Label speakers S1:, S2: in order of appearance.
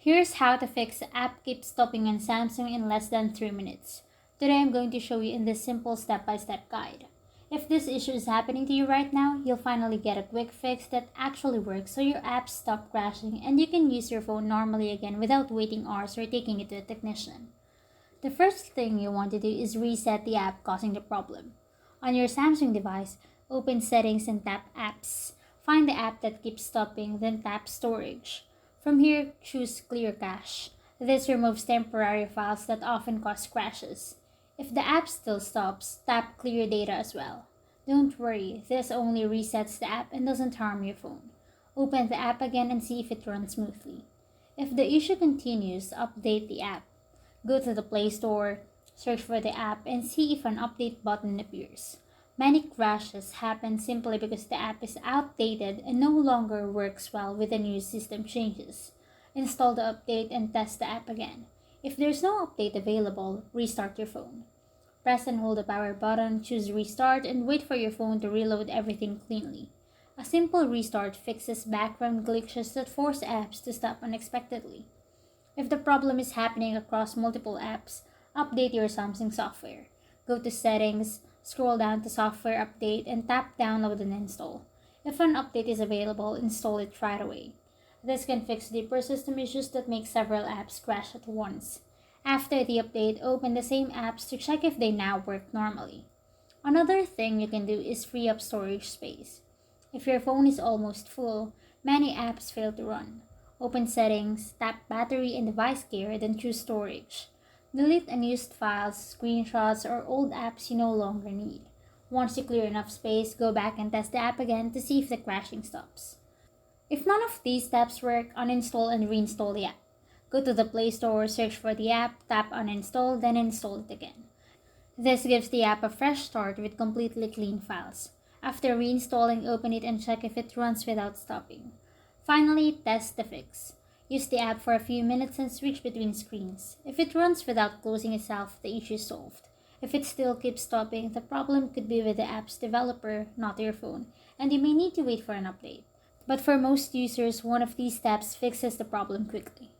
S1: Here's how to fix the app keeps stopping on Samsung in less than 3 minutes. Today I'm going to show you in this simple step-by-step guide. If this issue is happening to you right now, you'll finally get a quick fix that actually works so your apps stop crashing and you can use your phone normally again without waiting hours or taking it to a technician. The first thing you want to do is reset the app causing the problem. On your Samsung device, open Settings and tap Apps. Find the app that keeps stopping, then tap Storage. From here, choose Clear Cache. This removes temporary files that often cause crashes. If the app still stops, tap Clear Data as well. Don't worry, this only resets the app and doesn't harm your phone. Open the app again and see if it runs smoothly. If the issue continues, update the app. Go to the Play Store, search for the app, and see if an update button appears. Many crashes happen simply because the app is outdated and no longer works well with the new system changes. Install the update and test the app again. If there's no update available, restart your phone. Press and hold the power button, choose Restart, and wait for your phone to reload everything cleanly. A simple restart fixes background glitches that force apps to stop unexpectedly. If the problem is happening across multiple apps, update your Samsung software. Go to Settings, scroll down to Software Update, and tap Download and Install. If an update is available, install it right away. This can fix deeper system issues that make several apps crash at once. After the update, open the same apps to check if they now work normally. Another thing you can do is free up storage space. If your phone is almost full, many apps fail to run. Open Settings, tap Battery and Device Care, then choose Storage. Delete unused files, screenshots, or old apps you no longer need. Once you clear enough space, go back and test the app again to see if the crashing stops. If none of these steps work, uninstall and reinstall the app. Go to the Play Store, search for the app, tap Uninstall, then install it again. This gives the app a fresh start with completely clean files. After reinstalling, open it and check if it runs without stopping. Finally, test the fix. Use the app for a few minutes and switch between screens. If it runs without closing itself, the issue is solved. If it still keeps stopping, the problem could be with the app's developer, not your phone, and you may need to wait for an update. But for most users, one of these steps fixes the problem quickly.